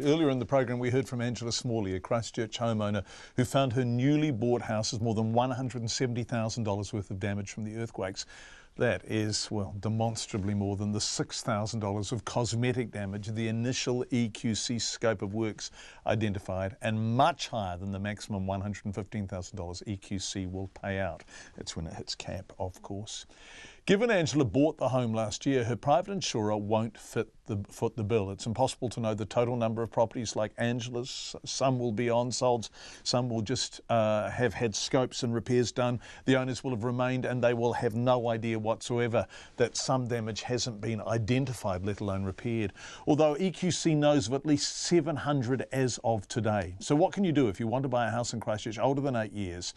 Earlier in the program, we heard from Angela Smalley, a Christchurch homeowner who found her newly bought house has more than $170,000 worth of damage from the earthquakes. That is, well, demonstrably more than the $6,000 of cosmetic damage the initial EQC scope of works identified, and much higher than the maximum $115,000 EQC will pay out. That's when it hits cap, of course. Given Angela bought the home last year, her private insurer won't foot the bill. It's impossible to know the total number of properties like Angela's. Some will be on-solds, some will just have had scopes and repairs done. The owners will have remained and they will have no idea whatsoever that some damage hasn't been identified, let alone repaired. Although EQC knows of at least 700 as of today. So what can you do if you want to buy a house in Christchurch older than 8 years?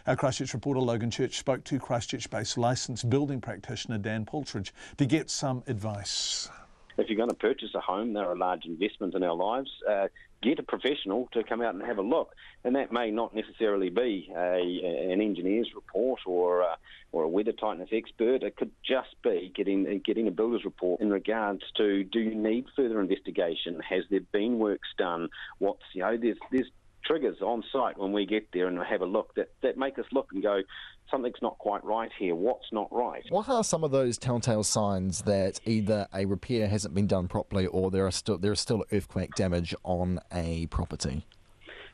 Our Christchurch reporter Logan Church spoke to Christchurch-based licensed building practitioner Dan Poltridge to get some advice. If you're going to purchase a home, they're a large investment in our lives. Get a professional to come out and have a look, and that may not necessarily be an engineer's report or a weather tightness expert. It could just be getting a builder's report in regards to, do you need further investigation? Has there been works done? There's triggers on site when we get there and have a look that make us look and go, something's not quite right here. What's not right? What are some of those telltale signs that either a repair hasn't been done properly or there is still earthquake damage on a property?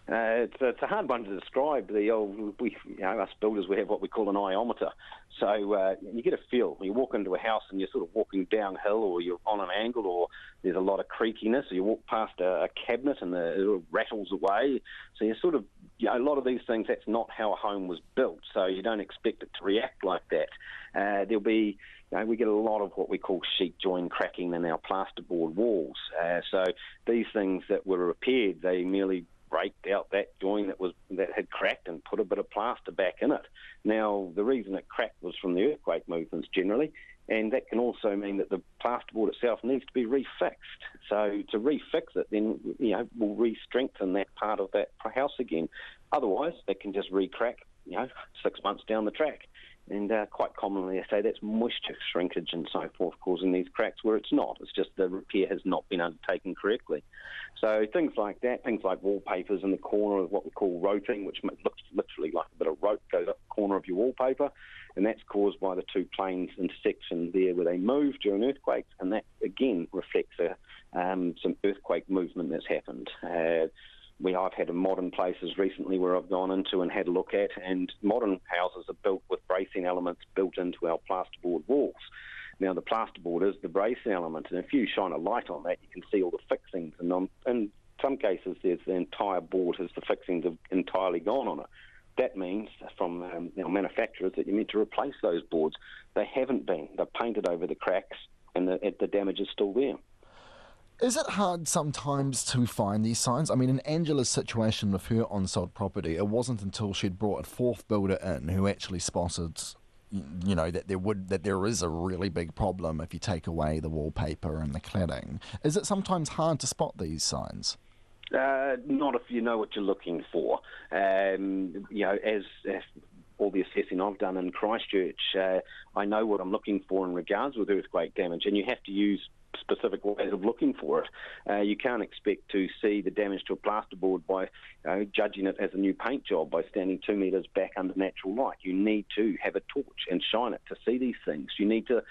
It's a hard one to describe. Us builders, we have what we call an iometer. So you get a feel. You walk into a house and you're sort of walking downhill, or you're on an angle, or there's a lot of creakiness, or you walk past a cabinet and it rattles away. So you're sort of, a lot of these things, that's not how a home was built. So you don't expect it to react like that. There'll be, we get a lot of what we call sheet join cracking in our plasterboard walls. So these things that were repaired, they merely raked out that join that had cracked and put a bit of plaster back in it. Now, the reason it cracked was from the earthquake movements generally, and that can also mean that the plasterboard itself needs to be refixed. So to refix it, then we'll re-strengthen that part of that house again. Otherwise, it can just re-crack 6 months down the track. And quite commonly, I say that's moisture shrinkage and so forth causing these cracks, where it's not. It's just the repair has not been undertaken correctly. So things like that, things like wallpapers in the corner of what we call roping, which looks literally like a bit of rope goes up the corner of your wallpaper, and that's caused by the two planes intersection there where they move during earthquakes, and that again reflects some earthquake movement that's happened. I've had modern places recently where I've gone into and had a look at, and modern houses are built with bracing elements built into our plasterboard walls. Now, the plasterboard is the bracing element, and if you shine a light on that, you can see all the fixings, and in some cases, there's the entire board the fixings have entirely gone on it. That means from manufacturers that you need to replace those boards. They haven't been. They've painted over the cracks, and the damage is still there. Is it hard sometimes to find these signs? I mean, in Angela's situation with her on-sold property, it wasn't until she'd brought a fourth builder in who actually spotted, that there is a really big problem if you take away the wallpaper and the cladding. Is it sometimes hard to spot these signs? Not if you know what you're looking for. As all the assessing I've done in Christchurch, I know what I'm looking for in regards with earthquake damage, and you have to use specific ways of looking for it. You can't expect to see the damage to a plasterboard by judging it as a new paint job by standing 2 metres back under natural light. You need to have a torch and shine it to see these things. You need to,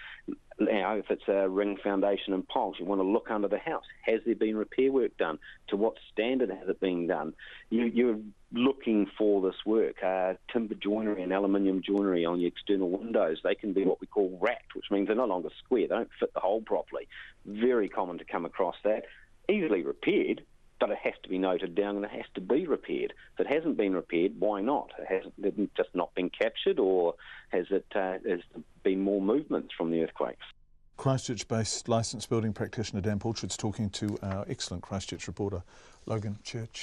if it's a ring foundation and piles, you want to look under the house. Has there been repair work done? To what standard has it been done? You're looking for this work. Timber joinery and aluminium joinery on the external windows, they can be what we call racked, which means they're no longer square. They don't fit the hole properly. Very common to come across that. Easily repaired, but it has to be noted down and it has to be repaired. If it hasn't been repaired, why not? Has it just not been captured, or has there been more movements from the earthquakes? Christchurch-based licensed building practitioner Dan Poltridge talking to our excellent Christchurch reporter Logan Church.